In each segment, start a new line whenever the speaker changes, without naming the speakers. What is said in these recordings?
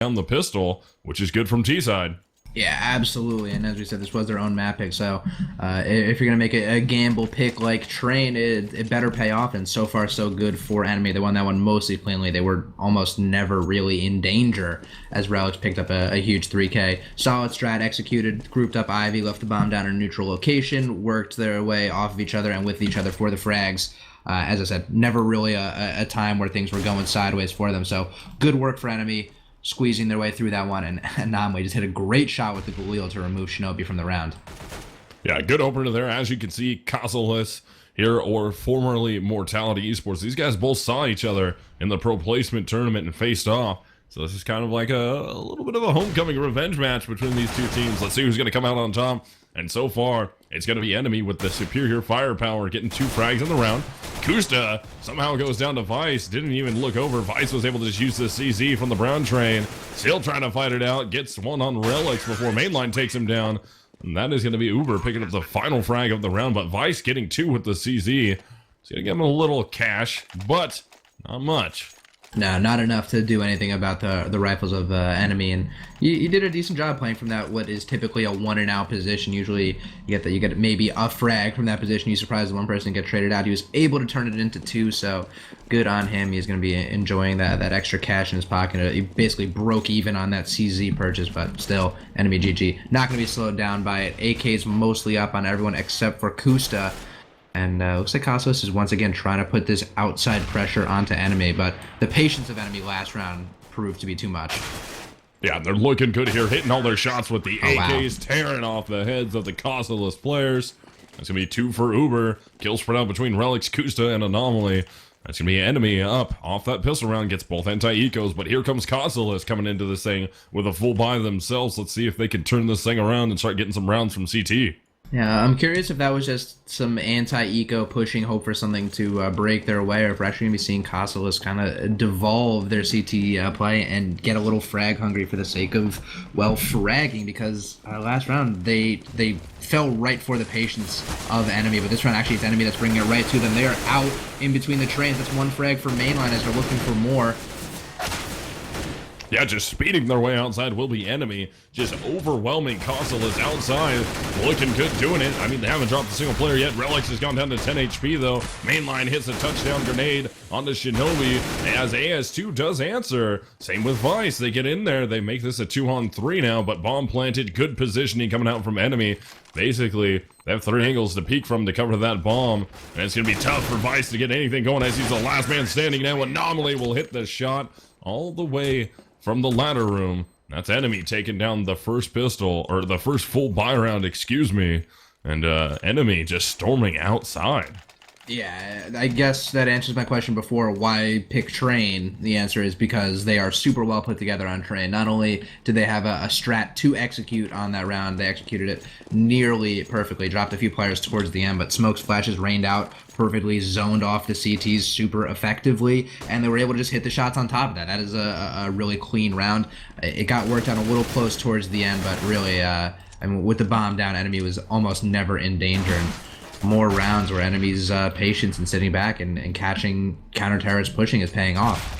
down the pistol, which is good from T-side.
Yeah, absolutely. And as we said, this was their own map pick. So if you're going to make a gamble pick like Train, it better pay off. And so far, so good for Enemy. They won that one mostly cleanly. They were almost never really in danger as Relics picked up a huge 3K. Solid strat executed, grouped up Ivy, left the bomb down in a neutral location, worked their way off of each other and with each other for the frags. As I said, never really a time where things were going sideways for them. So good work for Enemy, squeezing their way through that one, and Namwe just hit a great shot with the Galil to remove Shinobi from the round.
Yeah, good opener there. As you can see, Casaless here, or formerly Mortality Esports, these guys both saw each other in the pro placement tournament and faced off. So this is kind of like a little bit of a homecoming revenge match between these two teams. Let's see who's going to come out on top. And so far, it's going to be Enemy with the superior firepower, getting 2 frags in the round. Kusta somehow goes down to Vice, didn't even look over. Vice was able to just use the CZ from the Brown train. Still trying to fight it out, gets one on Relics before Mainline takes him down. And that is going to be Uber picking up the final frag of the round, but Vice getting 2 with the CZ. It's going to give him a little cash, but not much.
No, not enough to do anything about the rifles of Enemy, and you did a decent job playing from that what is typically a 1-and-out position. Usually you get maybe a frag from that position. You surprise one person and get traded out. He was able to turn it into 2, so good on him. He's going to be enjoying that extra cash in his pocket. He basically broke even on that CZ purchase, but still, EnemyGG not going to be slowed down by it. AK's mostly up on everyone except for Kusta. And looks like Casaless is once again trying to put this outside pressure onto Enemy, but the patience of Enemy last round proved to be too much.
Yeah, they're looking good here, hitting all their shots with the AKs, tearing off the heads of the Casaless players. That's going to be 2 for Uber. Kill spread out between Relics, Kusta, and Anomaly. That's going to be Enemy up off that pistol round, gets both anti-ecos, but here comes Casaless coming into this thing with a full buy themselves. Let's see if they can turn this thing around and start getting some rounds from CT.
Yeah, I'm curious if that was just some anti-eco pushing hope for something to break their way, or if we're actually going to be seeing Casaless kind of devolve their CT play and get a little frag hungry for the sake of, well, fragging, because last round they fell right for the patience of Enemy, but this round actually it's Enemy that's bringing it right to them. They are out in between the trains. That's 1 frag for Mainline as they're looking for more.
Yeah, just speeding their way outside will be Enemy. Just overwhelming Casaless outside. Looking good doing it. I mean, they haven't dropped a single player yet. Relics has gone down to 10 HP, though. Mainline hits a touchdown grenade onto Shinobi as AS2 does answer. Same with Vice. They get in there. They make this a 2-on-3 now, but bomb planted. Good positioning coming out from Enemy. Basically, they have 3 angles to peek from to cover that bomb. And it's going to be tough for Vice to get anything going as he's the last man standing now. Anomaly will hit the shot all the way from the ladder room. That's Enemy taking down the first pistol, or the first full buy round, excuse me. And Enemy just storming outside.
Yeah, I guess that answers my question before, why pick Train? The answer is because they are super well put together on Train. Not only did they have a strat to execute on that round, they executed it nearly perfectly, dropped a few players towards the end, but smokes, flashes rained out perfectly, zoned off the CTs super effectively, and they were able to just hit the shots on top of that. That is a really clean round. It got worked out a little close towards the end, but really, I mean, with the bomb down, Enemy was almost never in danger. And more rounds where Enemy's patience and sitting back and catching counter-terrorist pushing is paying off.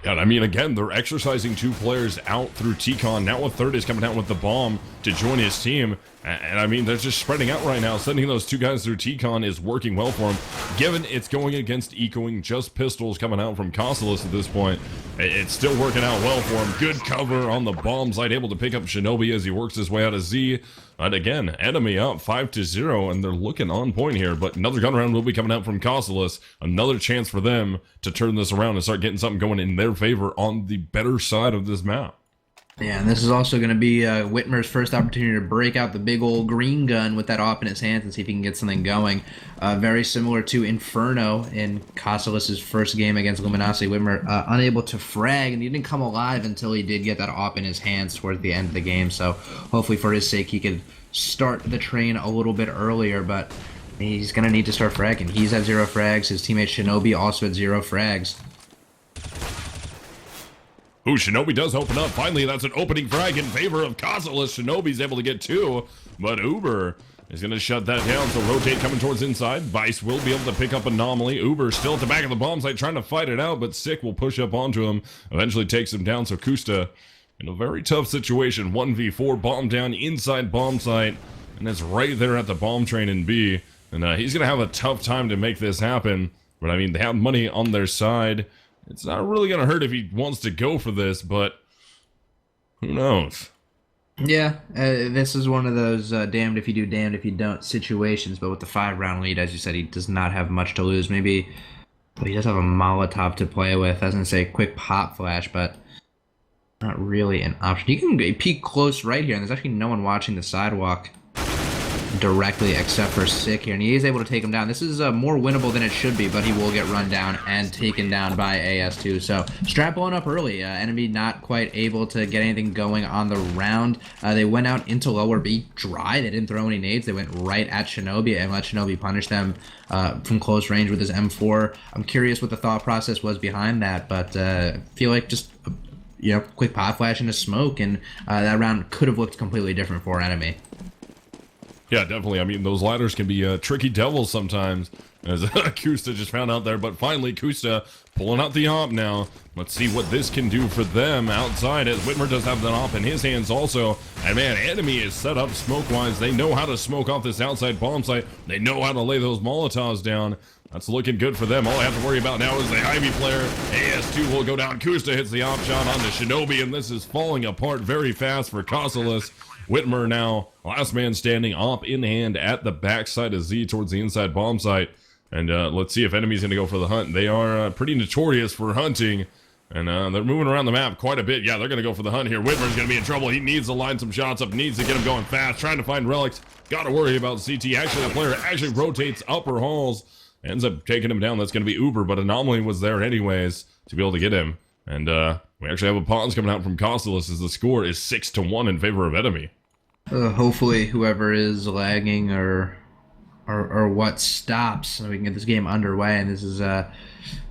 Yeah, I mean, again, they're exercising 2 players out through T-Con. Now a third is coming out with the bomb to join his team. And I mean, they're just spreading out right now. Sending those 2 guys through T-Con is working well for him, given it's going against ecoing just pistols coming out from Casaless at this point. It's still working out well for him. Good cover on the bomb side, able to pick up Shinobi as he works his way out of Z. And again, Enemy up 5-0, and they're looking on point here. But another gun round will be coming out from Casaless. Another chance for them to turn this around and start getting something going in their favor on the better side of this map.
Yeah, and this is also going to be Whitmer's first opportunity to break out the big old green gun with that op in his hands and see if he can get something going. Very similar to Inferno in Casaless' first game against Luminosity. Whitmer unable to frag, and he didn't come alive until he did get that op in his hands towards the end of the game. So hopefully for his sake he could start the train a little bit earlier, but he's going to need to start fragging. He's at 0 frags. His teammate Shinobi also at 0 frags.
Ooh, Shinobi does open up. Finally, that's an opening frag in favor of Casaless. Shinobi's able to get 2, but Uber He's going to shut that down, so rotate coming towards inside. Vice will be able to pick up Anomaly. Uber still at the back of the bomb site trying to fight it out, but Sick will push up onto him. Eventually takes him down, so Kusta in a very tough situation. 1v4, bomb down inside bomb site, and it's right there at the bomb train in B. And he's going to have a tough time to make this happen. But I mean, they have money on their side. It's not really going to hurt if he wants to go for this, but who knows?
Yeah, this is one of those damned if you do, damned if you don't situations. But with the 5-round lead, as you said, he does not have much to lose. Maybe but he does have a Molotov to play with. I was going to say quick pop flash, but not really an option. You can peek close right here, and there's actually no one watching the sidewalk directly except for Sick here, and he is able to take him down. This is more winnable than it should be, but he will get run down and taken down by AS2. So Strat blowing up early. Enemy not quite able to get anything going on the round. They went out into lower B dry. They didn't throw any nades. They went right at Shinobi and let Shinobi punish them from close range with his M4. I'm curious what the thought process was behind that, but I feel like just quick pop flash into smoke, and that round could have looked completely different for Enemy.
Yeah, definitely. I mean, those ladders can be tricky devils sometimes, as Kusta just found out there. But finally, Kusta pulling out the op now. Let's see what this can do for them outside, as Whitmer does have the op in his hands also. And man, Enemy is set up smoke-wise. They know how to smoke off this outside bomb site. They know how to lay those Molotovs down. That's looking good for them. All I have to worry about now is the Ivy player. AS2 will go down. Kusta hits the op shot onto Shinobi, and this is falling apart very fast for Casaless. Whitmer now, last man standing, op in hand at the backside of Z towards the inside bomb site. And let's see if Enemy's going to go for the hunt. They are pretty notorious for hunting, and they're moving around the map quite a bit. Yeah, they're going to go for the hunt here. Whitmer's going to be in trouble. He needs to line some shots up, needs to get him going fast, trying to find relics. Got to worry about CT. Actually, the player actually rotates upper halls, ends up taking him down. That's going to be Uber, but Anomaly was there anyways to be able to get him. And we actually have a pawns coming out from Casaless, as the score is 6-1 in favor of Enemy.
Hopefully whoever is lagging or what stops, so we can get this game underway. And this is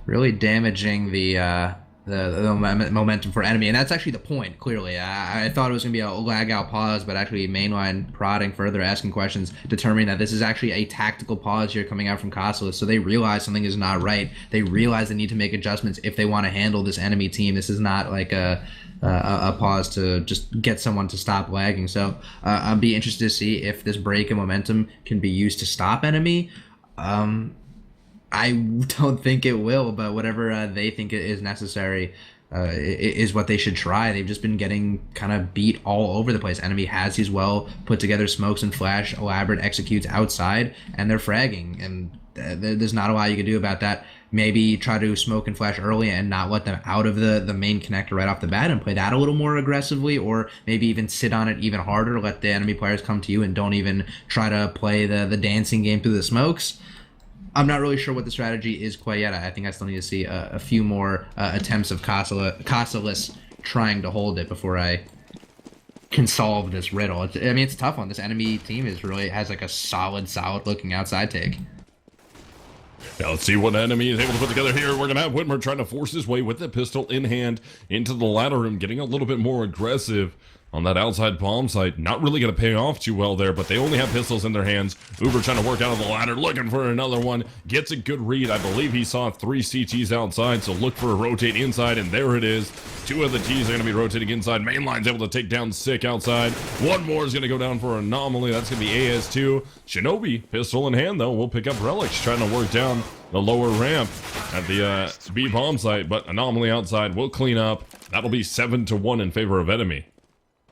really damaging the momentum for Enemy, and that's actually the point. Clearly, I thought it was gonna be a lag out pause, but actually mainline prodding further, asking questions, determining that this is actually a tactical pause here coming out from Casaless. So they realize something is not right. They realize they need to make adjustments if they want to handle this Enemy team. This is not like a pause to just get someone to stop lagging. So I'll be interested to see if this break in momentum can be used to stop Enemy. I don't think it will, but whatever they think is necessary is what they should try. They've just been getting kind of beat all over the place. Enemy has these well put together smokes and flash, elaborate executes outside, and they're fragging, and there's not a lot you can do about that. Maybe try to smoke and flash early and not let them out of the main connector right off the bat and play that a little more aggressively, or maybe even sit on it even harder, let the enemy players come to you and don't even try to play the dancing game through the smokes. I'm not really sure what the strategy is quite yet. I think I still need to see a few more attempts of Casaless trying to hold it before I can solve this riddle. It's a tough one. This Enemy team has like a solid looking outside take.
Now let's see what Enemy is able to put together here. We're going to have Whitmer trying to force his way with the pistol in hand into the ladder room, getting a little bit more aggressive on that outside bomb site. Not really going to pay off too well there, but they only have pistols in their hands. Uber trying to work out of the ladder, looking for another one. Gets a good read. I believe he saw 3 CTs outside, so look for a rotate inside, and there it is. 2 of the Gs are going to be rotating inside. Mainline's able to take down Sick outside. 1 more is going to go down for Anomaly. That's going to be AS2. Shinobi, pistol in hand, though, will pick up relics, trying to work down the lower ramp at the B bomb site, but Anomaly outside will clean up. That'll be 7-1 in favor of Enemy.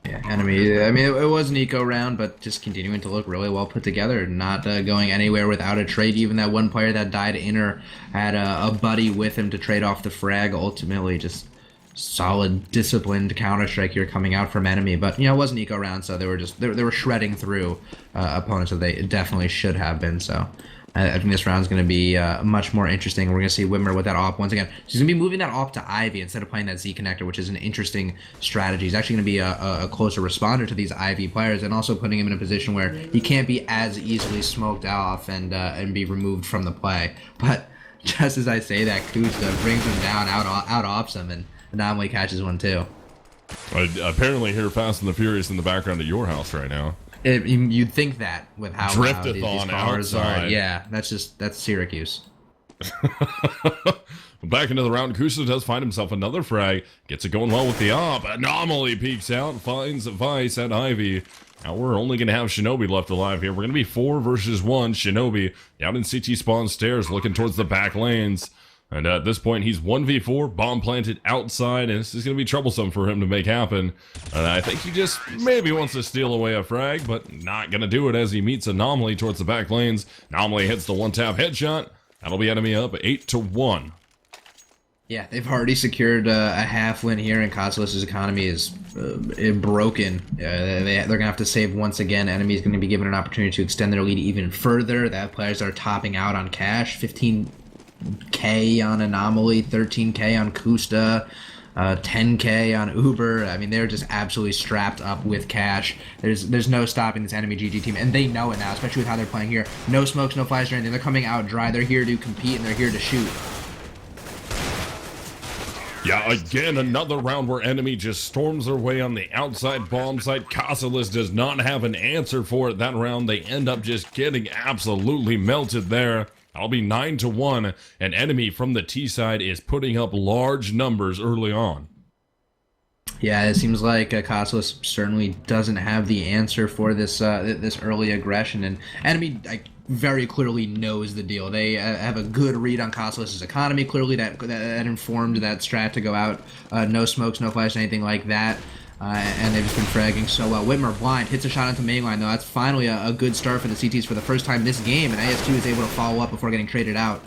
Yeah, Enemy, it was an eco round, but just continuing to look really well put together, not going anywhere without a trade. Even that one player that died inner had a buddy with him to trade off the frag. Ultimately, just solid, disciplined Counter-Strike here coming out from Enemy. But, it was an eco round, so they were shredding through opponents that they definitely should have been, so I think this round is going to be much more interesting. We're going to see Whitmer with that op once again. She's going to be moving that op to Ivy instead of playing that Z connector, which is an interesting strategy. He's actually going to be a closer responder to these Ivy players, and also putting him in a position where he can't be as easily smoked off and be removed from the play. But just as I say that, Kusta brings him down, out-ops him, and Anomaly catches one too.
I apparently hear Fast and the Furious in the background at your house right now.
You'd think that with how loud these cars
outside.
are. Yeah, that's Syracuse.
Back into the round, Kusa does find himself another frag. Gets it going well with the op. Anomaly peeks out, finds Vice at Ivy. Now we're only going to have Shinobi left alive here. We're going to be 4 versus 1. Shinobi down in CT spawn stairs, looking towards the back lanes. And at this point, he's 1v4, bomb planted outside, and this is going to be troublesome for him to make happen. And I think he just maybe wants to steal away a frag, but not going to do it as he meets Anomaly towards the back lanes. Anomaly hits the one-tap headshot. That'll be Enemy up 8-1.
Yeah, they've already secured a half win here, and Casaless' economy is broken. They're going to have to save once again. Enemy's going to be given an opportunity to extend their lead even further. They have players that are topping out on cash. 15K on Anomaly, 13K on Kusta, 10K on Uber. I mean, they're just absolutely strapped up with cash. There's no stopping this EnemyGG team, and they know it now, especially with how they're playing here. No smokes, no flashes or anything. They're coming out dry. They're here to compete, and they're here to shoot.
Yeah, again, another round where Enemy just storms their way on the outside bomb site. Casaless does not have an answer for it that round. They end up just getting absolutely melted there. I'll be 9-1, and Enemy from the T side is putting up large numbers early on.
Yeah, it seems like Casaless certainly doesn't have the answer for this this early aggression, and Enemy very clearly knows the deal. They have a good read on Casaless' economy. Clearly, that informed that strat to go out, no smokes, no flash, anything like that. And they've just been fragging so well. Whitmer blind hits a shot into mainline though. That's finally a good start for the CTs for the first time this game, and AS2 is able to follow up before getting traded out.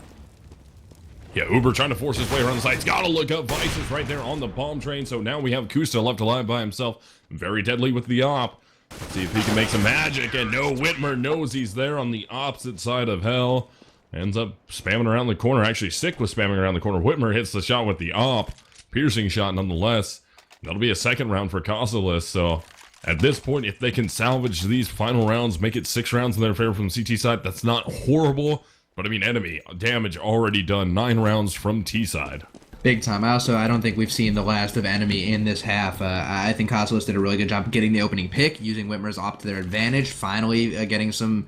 Yeah, Uber trying to force his way around the side. He's got to look up. Vice is right there on the bomb train, so now we have Kusta left alive by himself. Very deadly with the op. Let's see if he can make some magic, and no, Whitmer knows he's there on the opposite side of hell. Ends up spamming around the corner. Actually, Sick was spamming around the corner. Whitmer hits the shot with the op. Piercing shot nonetheless. That'll be a second round for Casaless, so at this point, if they can salvage these final rounds, make it 6 rounds in their favor from CT side, that's not horrible. But I mean, Enemy damage already done. 9 rounds from T side.
Big time. I don't think we've seen the last of Enemy in this half. I think Casaless did a really good job getting the opening pick, using Whitmer's op to their advantage, finally getting some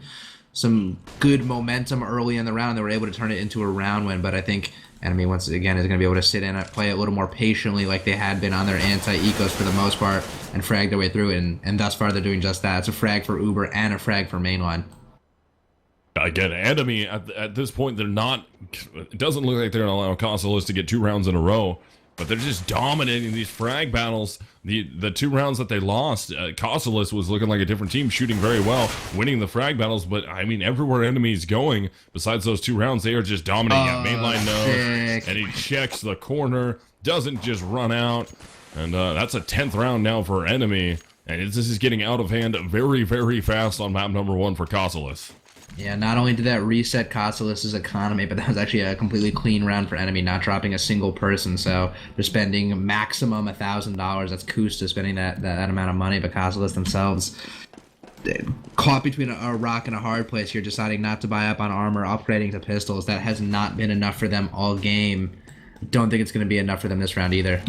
good momentum early in the round. They were able to turn it into a round win, but I think Enemy, once again, is going to be able to sit in and play a little more patiently like they had been on their anti-ecos for the most part and frag their way through it, and thus far they're doing just that. It's a frag for Uber and a frag for mainline.
Again, Enemy, at this point, they're not... It doesn't look like they're going to allow Casaless to get 2 rounds in a row, but they're just dominating these frag battles. The 2 rounds that they lost, Casaless was looking like a different team, shooting very well, winning the frag battles, but, I mean, everywhere Enemy's going, besides those 2 rounds, they are just dominating at mainline nose, and he checks the corner, doesn't just run out, and that's a 10th round now for Enemy, and this is getting out of hand very, very fast on map number 1 for Casaless.
Yeah, not only did that reset Casaless' economy, but that was actually a completely clean round for Enemy, not dropping a single person. So they're spending maximum $1,000. That's Kusta spending that amount of money, but Casaless themselves caught between a rock and a hard place here, deciding not to buy up on armor, upgrading to pistols. That has not been enough for them all game. Don't think it's going to be enough for them this round either.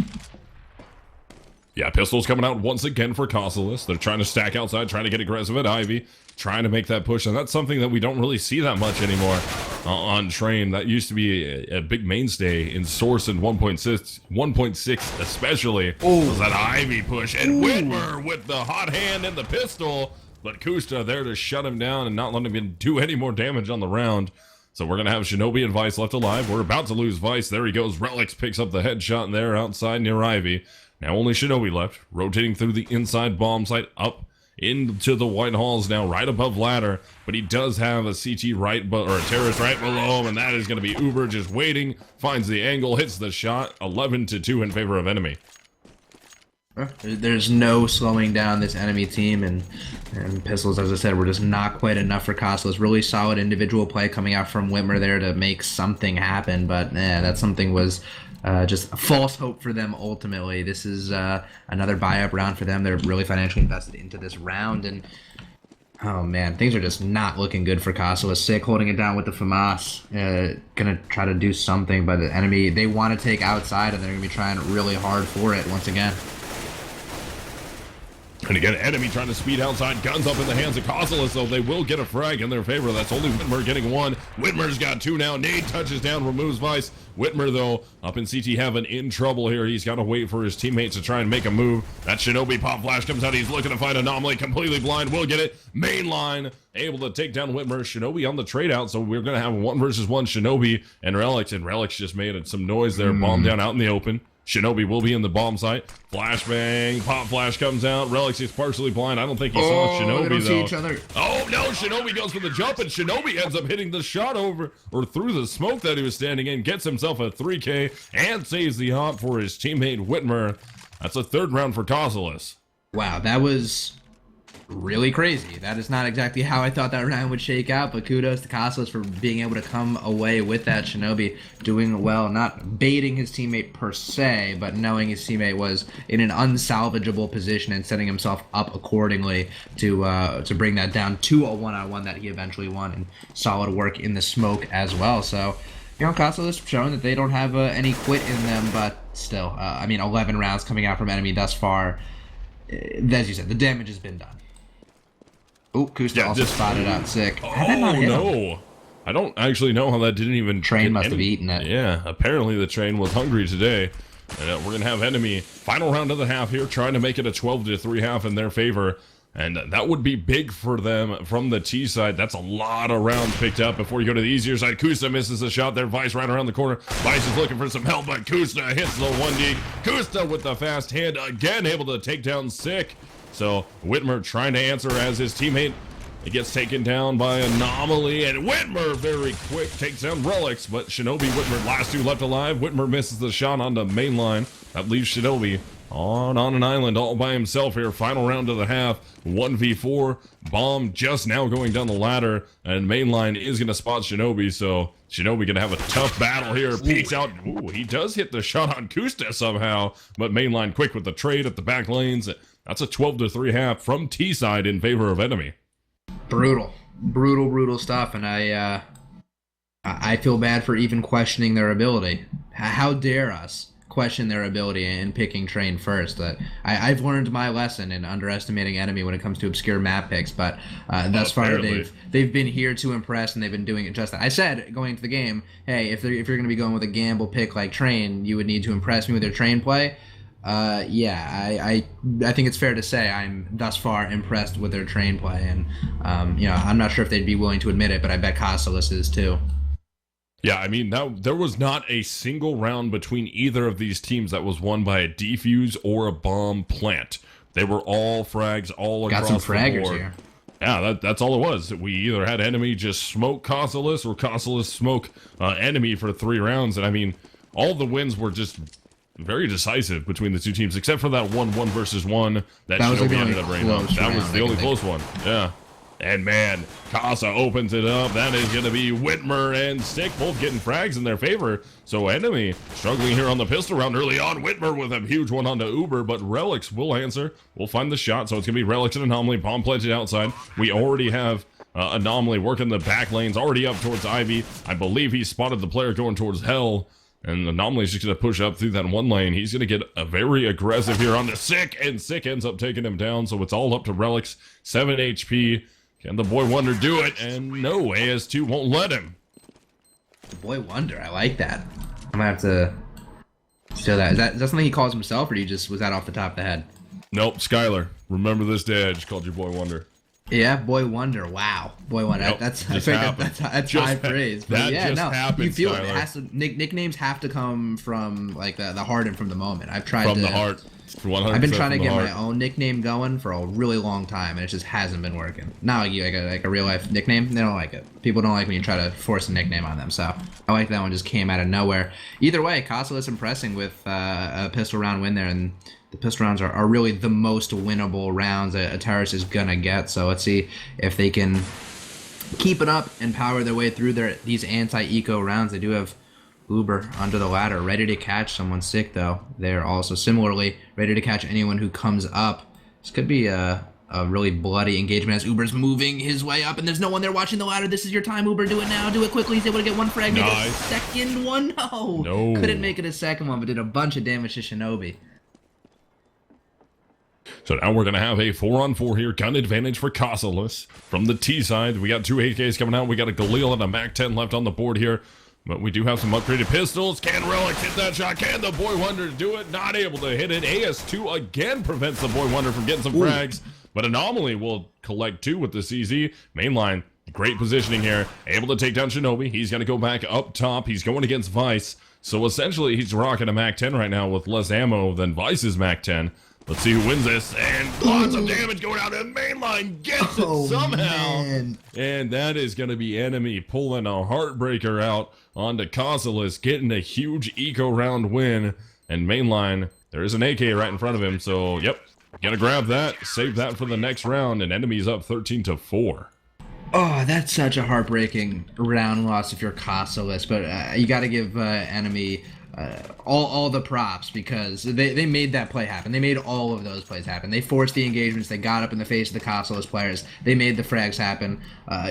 Yeah, pistols coming out once again for Casaless. They're trying to stack outside, trying to get aggressive at Ivy, trying to make that push, and that's something that we don't really see that much anymore on Train. That used to be a big mainstay in Source and 1.6 especially, was that Ivy push, and Whitmer with the hot hand and the pistol, but Kusta there to shut him down and not let him do any more damage on the round. So we're going to have Shinobi and Vice left alive. We're about to lose Vice. There he goes. Relics picks up the headshot there outside near Ivy. Now only Shinobi left, rotating through the inside bomb site up into the White Halls now, right above ladder. But he does have a CT right, or a terrorist right below him, and that is going to be Uber just waiting, finds the angle, hits the shot, 11-2 in favor of Enemy.
There's no slowing down this Enemy team, and pistols, as I said, were just not quite enough for Casaless. Really solid individual play coming out from Whitmer there to make something happen, but that something was just a false hope for them ultimately. This is another buy-up round for them. They're really financially invested into this round, and oh man, things are just not looking good for Casaless. Sick holding it down with the FAMAS. Gonna try to do something, but the Enemy, they want to take outside, and they're gonna be trying really hard for it once again.
And again, Enemy trying to speed outside. Guns up in the hands of Casaless, though. They will get a frag in their favor. That's only Whitmer getting one. Whitmer's got two now. Nade touches down, removes Vice. Whitmer, though, up in CT Heaven, in trouble here. He's got to wait for his teammates to try and make a move. That Shinobi pop flash comes out. He's looking to find Anomaly. Completely blind. Will get it. Mainline able to take down Whitmer. Shinobi on the trade out, so we're going to have 1 versus 1 Shinobi and Relics. And Relics just made some noise there. Bomb down out in the open. Shinobi will be in the bomb site. Flashbang. Pop flash comes out. Relics is partially blind. I don't think he saw Shinobi,
they don't
though.
see each other.
Oh, no. Shinobi goes for the jump, and Shinobi ends up hitting the shot over or through the smoke that he was standing in. Gets himself a 3K and saves the hop for his teammate Whitmer. That's a 3rd round for Casaless.
Wow, that was really crazy. That is not exactly how I thought that round would shake out, but kudos to Casaless for being able to come away with that. Shinobi doing well, not baiting his teammate per se, but knowing his teammate was in an unsalvageable position and setting himself up accordingly to bring that down to a 1-on-1 that he eventually won, and solid work in the smoke as well. So, you know, Casaless showing that they don't have any quit in them, but still, I mean, 11 rounds coming out from Enemy thus far. As you said, the damage has been done. Oh, Kusta also spotted out sick.
Oh, no. I don't actually know how that didn't even...
Train must have eaten it.
Yeah, apparently the train was hungry today. And we're going to have Enemy final round of the half here, trying to make it a 12-3 half in their favor. And that would be big for them from the T side. That's a lot of rounds picked up before you go to the easier side. Kusta misses a shot there. Vice right around the corner. Vice is looking for some help, but Kusta hits the 1D. Kusta with the fast hand again, able to take down Sick. So Whitmer trying to answer as his teammate. It gets taken down by Anomaly, and Whitmer very quick takes down Relics, but Shinobi, Whitmer, last 2 left alive. Whitmer misses the shot onto mainline. That leaves Shinobi on an island all by himself here. Final round of the half, 1v4. Bomb just now going down the ladder, and mainline is going to spot Shinobi, so Shinobi going to have a tough battle here. Peeks out. Ooh, he does hit the shot on Kusta somehow, but mainline quick with the trade at the back lanes. That's a 12-3 half from T side in favor of Enemy. Brutal stuff, and I feel bad for even questioning their ability. How dare us question their ability in picking Train first? I've learned my lesson in underestimating Enemy when it comes to obscure map picks, but thus far they've been here to impress, and they've been doing it just that. I said going into the game, hey, if you're going to be going with a gamble pick like Train, you would need to impress me with their Train play. Yeah, I think it's fair to say I'm thus far impressed with their Train play, and you know, I'm not sure if they'd be willing to admit it, but I bet Casaless is too. Yeah, I mean, there was not a single round between either of these teams that was won by a defuse or a bomb plant. They were all frags all across the board. Got some fraggers here. Yeah, that's all it was. We either had Enemy just smoke Casaless or Casaless smoke Enemy for 3 rounds, and I mean, all the wins were just very decisive between the two teams, except for that 1 versus 1 that Shinobi ended up bringing up. That was the only close one. Yeah. And man, Casa opens it up. That is going to be Whitmer and Stick both getting frags in their favor. So Enemy struggling here on the pistol round early on. Whitmer with a huge one onto Uber, but Relics will answer. We'll find the shot. So it's going to be Relics and Anomaly. Bomb pledged outside. We already have Anomaly working the back lanes, already up towards Ivy. I believe he spotted the player going towards Hell. And Anomaly's just going to push up through that 1 lane. He's going to get a very aggressive here on the Sick, and Sick ends up taking him down. So it's all up to Relics. 7 HP. Can the Boy Wonder do it? And no, AS2 won't let him.
The Boy Wonder, I like that. I'm going to have to steal that. Is that something he calls himself, or was that off the top of the head?
Nope, Skylar. Remember this day, I just called you Boy Wonder.
Yeah, Boy Wonder. Wow, Boy Wonder. Nope, that's high praise. But
that
yeah,
just
no,
happened,
you feel
Skylar.
It has to. Nicknames have to come from like the heart and from the moment. I've tried
from the heart. 100%
I've been trying to get my own nickname going for a really long time, and it just hasn't been working. Not like a real life nickname. They don't like it. People don't like when you try to force a nickname on them. So I like that one. Just came out of nowhere. Either way, Casaless impressing with a pistol round win there, and the pistol rounds are really the most winnable rounds a terrorist is gonna get. So let's see if they can keep it up and power their way through these anti-eco rounds. They do have Uber under the ladder, ready to catch someone Sick, though. They're also similarly ready to catch anyone who comes up. This could be a really bloody engagement as Uber's moving his way up, and there's no one there watching the ladder. This is your time, Uber. Do it now. Do it quickly. He's able to get 1 frag. Nice. Make a second one. No. Couldn't make it a second one, but did a bunch of damage to Shinobi.
So now we're going to have a 4-on-4 here. Gun advantage for Casaless. From the T side, we got 2 AKs coming out. We got a Galil and a MAC-10 left on the board here. But we do have some upgraded pistols. Can Relics hit that shot? Can the Boy Wonder do it? Not able to hit it. AS2 again prevents the Boy Wonder from getting some frags. But Anomaly will collect 2 with the CZ. Mainline, great positioning here. Able to take down Shinobi. He's going to go back up top. He's going against Vice. So essentially, he's rocking a MAC-10 right now with less ammo than Vice's MAC-10. Let's see who wins this. And lots of damage going out, and Mainline gets it somehow. Man. And that is going to be Enemy pulling a heartbreaker out onto Casaless, getting a huge eco round win. And Mainline, there is an AK right in front of him. So, yep, gonna grab that, save that for the next round, and Enemy's up 13-4.
Oh, that's such a heartbreaking round loss if you're Casaless, but you got to give Enemy all the props, because they made that play happen. They made all of those plays happen. They forced the engagements. They got up in the face of the Casaless players. They made the frags happen.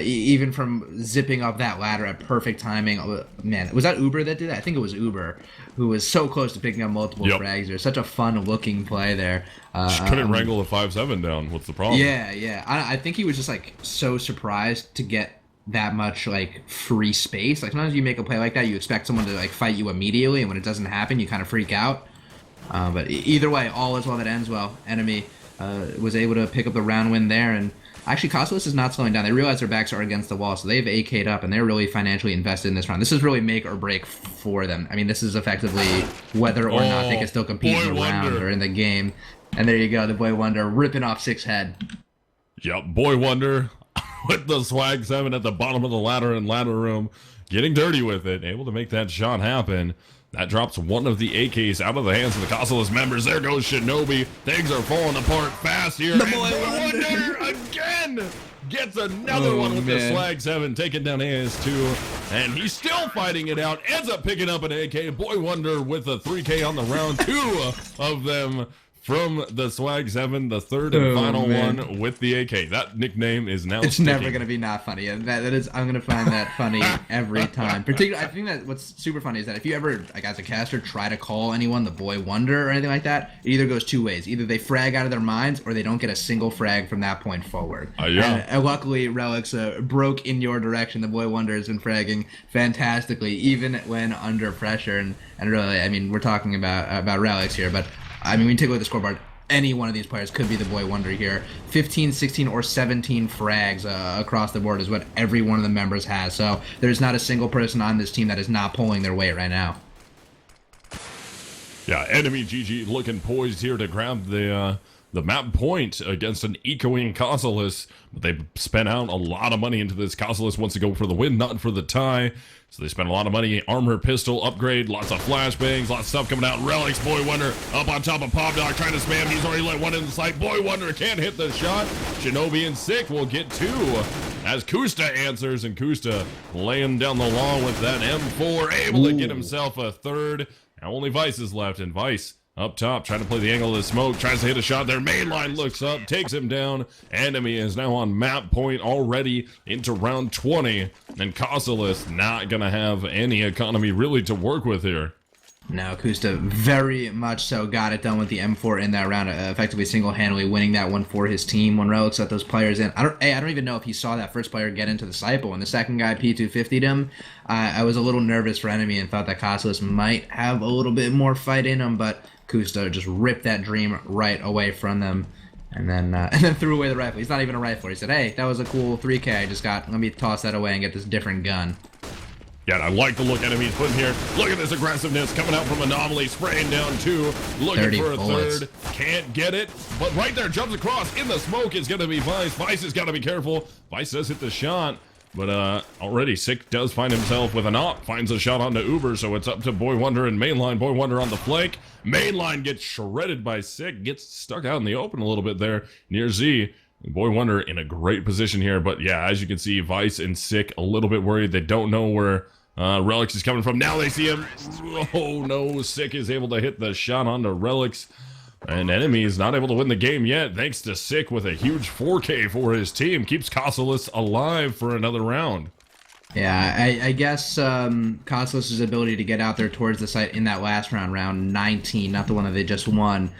Even from zipping up that ladder at perfect timing. Man, was that Uber that did that? I think it was Uber, who was so close to picking up multiple frags there. Such a fun-looking play there.
Just couldn't wrangle a 5-7 down. What's the problem?
Yeah. I think he was just like so surprised to get that much like free space. Like sometimes you make a play like that, you expect someone to like fight you immediately, and when it doesn't happen, you kind of freak out. But either way, all is well that ends well. Enemy was able to pick up the round win there, and actually Casaless is not slowing down. They realize their backs are against the wall, so they've AK'd up, and they're really financially invested in this round. This is really make or break for them. I mean, this is effectively whether or not they can still compete in the round or in the game. And there you go, the Boy Wonder ripping off 6 head.
Yep, Boy Wonder with the swag 7 at the bottom of the ladder in ladder room, getting dirty with it, able to make that shot happen. That drops one of the AKs out of the hands of the Casaless members. There goes Shinobi. Things are falling apart fast here.
The
and
Boy
Wonder again gets another one with the swag 7, taking down AS2, and he's still fighting it out. Ends up picking up an AK. Boy Wonder with a 3K on the round. 2 of them from the swag 7, the third and final one with the AK. That nickname is now
It's never going to be not funny. That is, I'm going to find that funny every time. Particularly, I think that what's super funny is that if you ever, like as a caster, try to call anyone the Boy Wonder or anything like that, it either goes 2 ways. Either they frag out of their minds, or they don't get a single frag from that point forward. And luckily, Relics broke in your direction. The Boy Wonder has been fragging fantastically, even when under pressure. And really, I mean, we're talking about Relics here, but I mean, when you take a look at the scoreboard, any one of these players could be the Boy Wonder here. 15, 16, or 17 frags across the board is what every one of the members has. So there's not a single person on this team that is not pulling their weight right now.
Yeah, EnemyGG looking poised here to grab the map point against an echoing Casaless. But they spent out a lot of money into this. Casaless wants to go for the win, not for the tie. So they spent a lot of money. Armor, pistol, upgrade, lots of flashbangs, lots of stuff coming out. Relics, Boy Wonder up on top of Pop Dog trying to spam. He's already let one in the sight. Boy Wonder can't hit the shot. Shinobi and Sick will get 2 as Kusta answers, and Kusta laying down the law with that M4, able to get himself a 3rd. Now only Vice is left, and Vice up top, trying to play the angle of the smoke, tries to hit a shot there. Mainline looks up, takes him down. Enemy is now on map point already into round 20. And Casaless not going to have any economy really to work with here.
No, Kusta very much so got it done with the M4 in that round, effectively single-handedly winning that one for his team. When Relics let those players in, I don't even know if he saw that first player get into the Disciple, and the second guy P250'd him. I was a little nervous for Enemy and thought that Casaless might have a little bit more fight in him, but Kusta just ripped that dream right away from them, and then threw away the rifle. He's not even a rifler. He said, "Hey, that was a cool 3K I just got. Let me toss that away and get this different gun."
Yeah, and I like the look Enemy's putting here. Look at this aggressiveness coming out from Anomaly, spraying down 2, looking for a
bullets.
3rd. Can't get it, but right there, jumps across. In the smoke is going to be Vice. Vice has got to be careful. Vice does hit the shot, but already Sick does find himself with an op. Finds a shot onto Uber, so it's up to Boy Wonder and Mainline. Boy Wonder on the flank. Mainline gets shredded by Sick, gets stuck out in the open a little bit there near Z. Boy Wonder in a great position here, but yeah, as you can see, Vice and Sick a little bit worried. They don't know where Relics is coming from. Now they see him. Oh no, Sick is able to hit the shot onto Relics. And Enemy is not able to win the game yet, thanks to Sick with a huge 4K for his team. Keeps Casaless alive for another round.
Yeah, I guess Casaless' ability to get out there towards the site in that last round, round 19, not the one that they just won,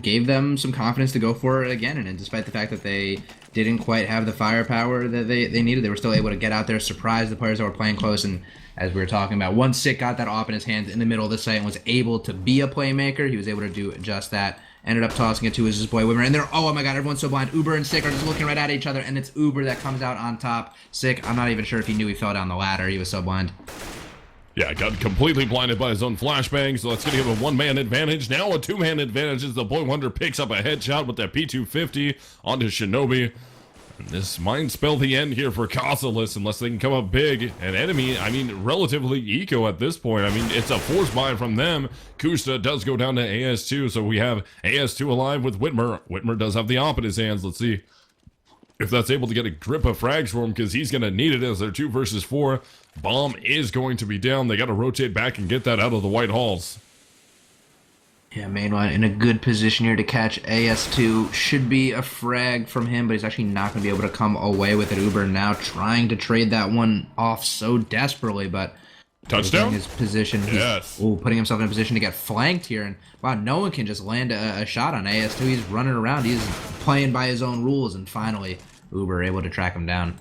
gave them some confidence to go for it again. And despite the fact that they didn't quite have the firepower that they needed, they were still able to get out there, surprise the players that were playing close. And as we were talking about, once Sick got that off in his hands in the middle of the site and was able to be a playmaker, he was able to do just that. Ended up tossing it to his boy Wimmer, and they're, oh my god, everyone's so blind. Uber and Sick are just looking right at each other, and it's Uber that comes out on top. Sick, I'm not even sure if he knew he fell down the ladder. He was so blind.
Yeah, got completely blinded by his own flashbang, so that's going to give a one-man advantage. Now a two-man advantage as the Boy Wonder picks up a headshot with that P250 onto Shinobi. And this might spell the end here for Casaless unless they can come up big. And Enemy, I mean, relatively eco at this point. I mean, it's a force buy from them. Kusta does go down to AS2, so we have AS2 alive with Whitmer. Whitmer does have the op in his hands. Let's see if that's able to get a grip of frags for him, because he's going to need it as they're 2 versus 4. Bomb is going to be down. They got to rotate back and get that out of the white halls.
Yeah, Mainline in a good position here to catch AS2. Should be a frag from him, but he's actually not going to be able to come away with it. Uber now trying to trade that one off so desperately, but
touchdown.
His position.
Yes.
Putting himself in a position to get flanked here, and wow, no one can just land a shot on AS2. He's running around. He's playing by his own rules, and finally Uber able to track him down.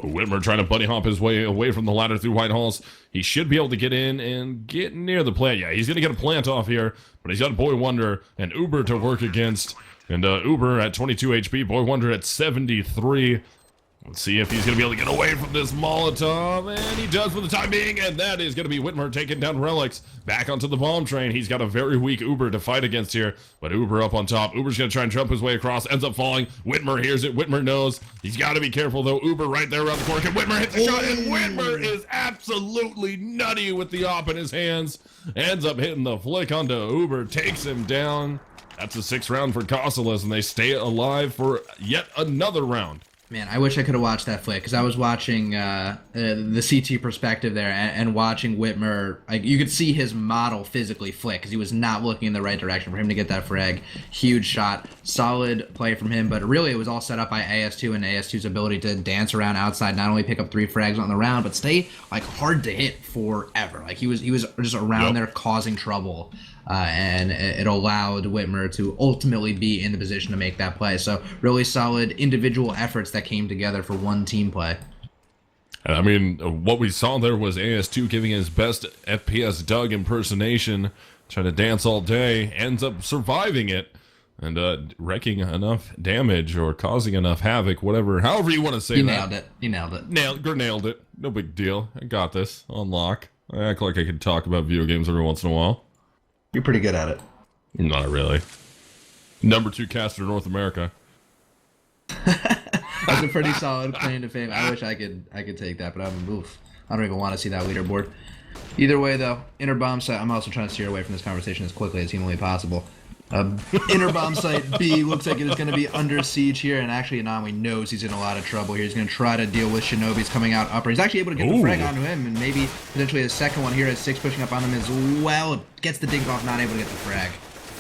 Whitmer trying to bunny hop his way away from the ladder through white halls. He should be able to get in and get near the plant. Yeah, he's going to get a plant off here, but he's got Boy Wonder and Uber to work against. And Uber at 22 HP, Boy Wonder at 73. Let's see if he's going to be able to get away from this Molotov, and he does for the time being, and that is going to be Whitmer taking down Relics back onto the bomb train. He's got a very weak Uber to fight against here, but Uber up on top. Uber's going to try and jump his way across, ends up falling. Whitmer hears it. Whitmer knows. He's got to be careful, though. Uber right there around the corner. Can Whitmer hit the shot? And Whitmer is absolutely nutty with the op in his hands. Ends up hitting the flick onto Uber, takes him down. That's a 6th round for Casaless, and they stay alive for yet another round.
Man, I wish I could have watched that flick, because I was watching the CT perspective there and watching Whitmer. Like, you could see his model physically flick because he was not looking in the right direction for him to get that frag. Huge shot. Solid play from him, but really it was all set up by AS2 and AS2's ability to dance around outside, not only pick up 3 frags on the round, but stay like hard to hit forever. Like he was just around there causing trouble. And it allowed Whitmer to ultimately be in the position to make that play. So really solid individual efforts that came together for one team play.
I mean, what we saw there was AS2 giving his best FPS Doug impersonation, trying to dance all day, ends up surviving it, and wrecking enough damage or causing enough havoc, whatever, however you want to say that.
You nailed it.
Nailed it. No big deal. I got this. On lock. I act like I can talk about video games every once in a while.
You're pretty good at it.
Not really. Number 2 caster in North America.
That's a pretty solid claim to fame. I wish I could take that, but I don't even want to see that leaderboard. Either way, though, inner bomb site. I'm also trying to steer away from this conversation as quickly as humanly possible. Inner bomb site B looks like it is going to be under siege here, and actually Inami knows he's in a lot of trouble here. He's going to try to deal with Shinobi's coming out upper. He's actually able to get the frag onto him, and maybe potentially a second one here as 6 pushing up on him as well. Gets the dink off, not able to get the frag.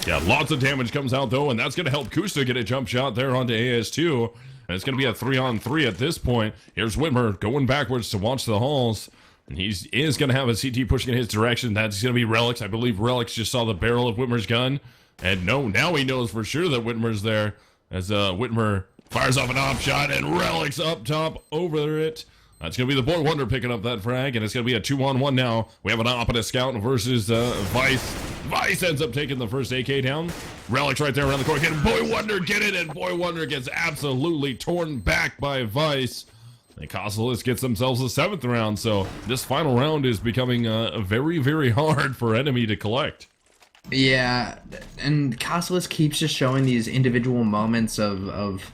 Yeah, lots of damage comes out, though, and that's going to help Kusta get a jump shot there onto AS2. And it's going to be a 3-on-3 at this point. Here's Whitmer going backwards to watch the halls. And he is going to have a CT pushing in his direction. That's going to be Relics. I believe Relics just saw the barrel of Whitmer's gun. And no, now he knows for sure that Whitmer's there. As Whitmer fires off an op shot, and Relics up top over it. That's going to be the Boy Wonder picking up that frag, and it's going to be a 2-on-1 now. We have an op and a scout versus Vice. Vice ends up taking the first AK down. Relics right there around the corner. Can Boy Wonder get it? And Boy Wonder gets absolutely torn back by Vice. And Casaless gets themselves a 7th round, so this final round is becoming very, very hard for Enemy to collect.
Yeah, and Casaless keeps just showing these individual moments of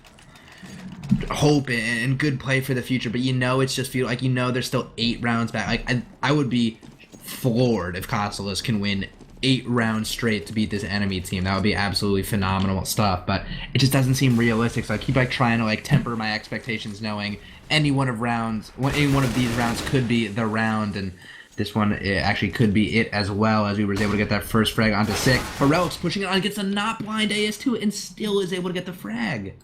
hope and good play for the future, but it's just feel like there's still 8 rounds back. Like I would be floored if Casaless can win 8 rounds straight to beat this Enemy team. That would be absolutely phenomenal stuff, but it just doesn't seem realistic. So I keep trying to temper my expectations, knowing any one of these rounds could be the round, and this one actually could be it as well, as we were able to get that first frag onto Sick. But Relics pushing it on, gets a not blind AS2 and still is able to get the frag.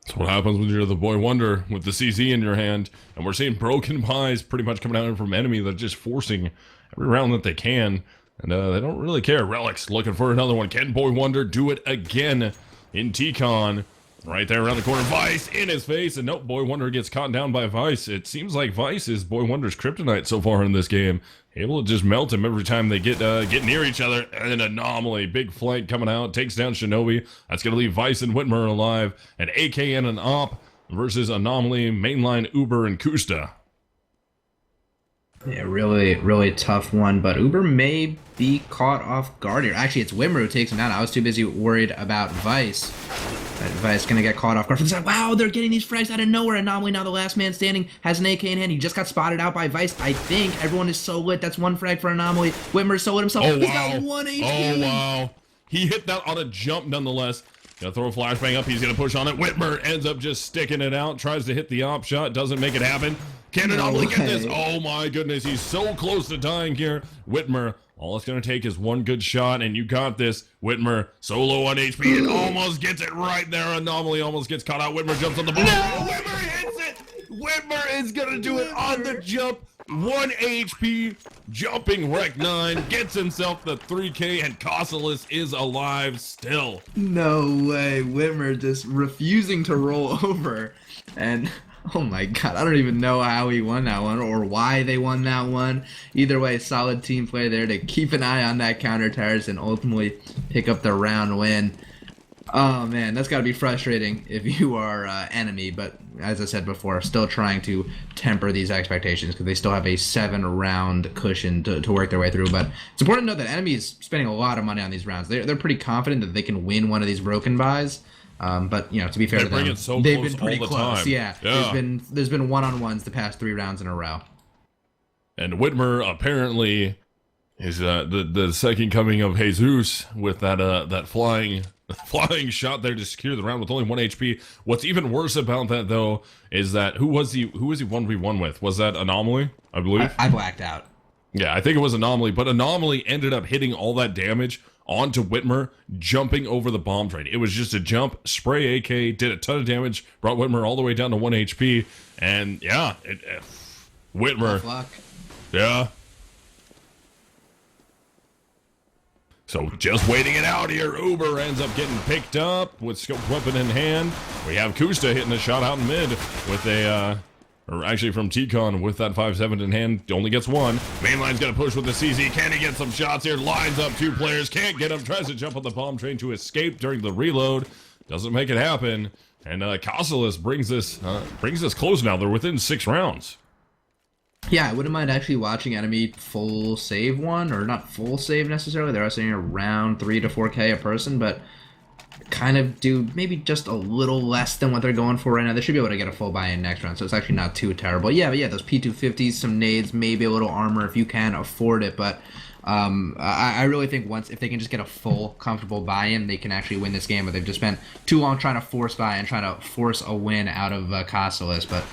That's what happens when you're the boy wonder with the CZ in your hand. And we're seeing broken buys pretty much coming out from enemy. They're just forcing every round that they can. And they don't really care. Relics looking for another one. Can boy wonder do it again in T-Con? Right there around the corner. Vice in his face. And nope, boy wonder gets caught down by Vice. It seems like Vice is boy wonder's kryptonite so far in this game. Able to just melt him every time they get near each other. And an Anomaly, big flank coming out, takes down Shinobi. That's going to leave Vice and Whitmer alive. An AK and an Op versus Anomaly, Mainline, Uber, and Kusta.
Yeah, really, really tough one, but Uber may be caught off guard here. Actually, it's Whitmer who takes him down. I was too busy worried about Vice. Vice gonna get caught off guard. Wow, they're getting these frags out of nowhere. Anomaly, now the last man standing, has an AK in hand. He just got spotted out by Vice. I think everyone is so lit. That's one frag for Anomaly. Whitmer's so lit himself.
Oh,
He's
wow.
got 1 HP.
Oh, wow. He hit that on a jump nonetheless. Gonna throw a flashbang up. He's gonna push on it. Whitmer ends up just sticking it out. Tries to hit the op shot. Doesn't make it happen. Can Anomaly get this? Oh my goodness. He's so close to dying here. Whitmer, all it's gonna take is one good shot, and you got this. Whitmer, so low on HP, and almost gets it right there. Anomaly almost gets caught out. Whitmer jumps on the ball. No! Whitmer hits it! Whitmer is gonna do it on the jump. 1 HP, jumping Rec 9, gets himself the 3K, and Casaless is alive still.
No way. Whitmer just refusing to roll over. And oh my god, I don't even know how he won that one or why they won that one. Either way, solid team play there to keep an eye on that counter tires and ultimately pick up the round win. Oh man, that's got to be frustrating if you are enemy, but as I said before, still trying to temper these expectations because they still have a 7-round cushion to work their way through. But it's important to note that enemy is spending a lot of money on these rounds. They're pretty confident that they can win one of these broken buys. But you know, to be fair to them, they've been pretty close. Yeah, there's been one-on-ones the past 3 rounds in a row.
And Whitmer apparently is the second coming of Jesus with that flying shot there to secure the round with only 1 HP. What's even worse about that though is that who was he 1v1 with? Was that Anomaly? I believe.
I blacked out.
Yeah, I think it was Anomaly, but Anomaly ended up hitting all that damage onto Whitmer, jumping over the bomb train. It was just a jump, spray AK, did a ton of damage, brought Whitmer all the way down to 1 HP, and yeah, Whitmer.
Tough luck.
Yeah. So just waiting it out here. Uber ends up getting picked up with scoped weapon in hand. We have Kusta hitting a shot out in mid with or actually from T-Con with that 5.7 in hand. Only gets 1. Mainline's gonna push with the CZ. Can he get some shots here? Lines up 2 players. Can't get him. Tries to jump on the bomb train to escape during the reload. Doesn't make it happen. And Casaless brings this close now. They're within 6 rounds.
Yeah, I wouldn't mind actually watching enemy full save one, or not full save necessarily. They're estimating around 3 to 4K a person, but kind of do maybe just a little less than what they're going for right now. They should be able to get a full buy-in next round, so it's actually not too terrible. Yeah, but yeah, those P250s, some nades, maybe a little armor if you can afford it, but I really think if they can just get a full, comfortable buy-in, they can actually win this game, but they've just spent too long trying to force buy-in, trying to force a win out of Casaless, but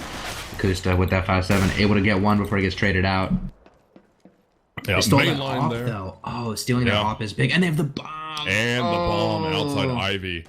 Kusta with that 5.7, able to get 1 before he gets traded out.
Yeah,
they stole that op, though. Oh, stealing that op is big, and they have the bomb.
And the bomb outside Ivy.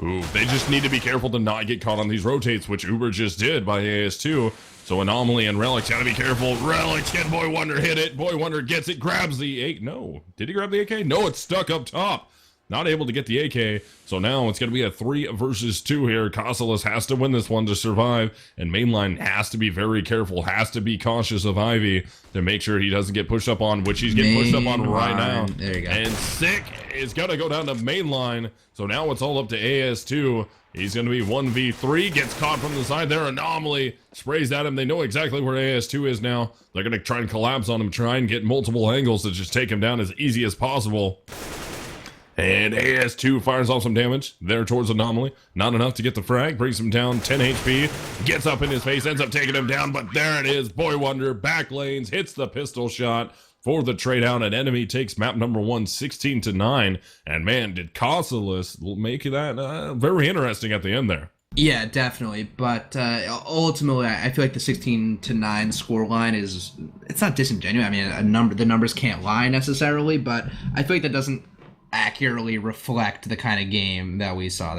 Ooh, they just need to be careful to not get caught on these rotates, which Uber just did by AS2. So Anomaly and Relics gotta be careful. Relics, can Boy Wonder hit it? Boy Wonder gets it, grabs the AK. No, did he grab the AK? No, it's stuck up top. Not able to get the AK, so now it's going to be a 3 versus 2 here. Casaless has to win this one to survive, and Mainline has to be very careful, has to be cautious of Ivy to make sure he doesn't get pushed up on, which he's getting pushed up on right now.
There you go.
And Sick is going to go down to Mainline, so now it's all up to AS2. He's going to be 1v3, gets caught from the side there. Anomaly sprays at him. They know exactly where AS2 is now. They're going to try and collapse on him, try and get multiple angles to just take him down as easy as possible. And AS2 fires off some damage there towards Anomaly. Not enough to get the frag. Brings him down 10 HP. Gets up in his face. Ends up taking him down. But there it is. Boy Wonder back lanes. Hits the pistol shot for the trade out. And enemy takes map number 1, 16-9. And man, did Casaless make that very interesting at the end there.
Yeah, definitely. But ultimately, I feel like the 16-9 scoreline it's not disingenuous. I mean, the numbers can't lie necessarily, but I feel like that doesn't accurately reflect the kind of game that we saw.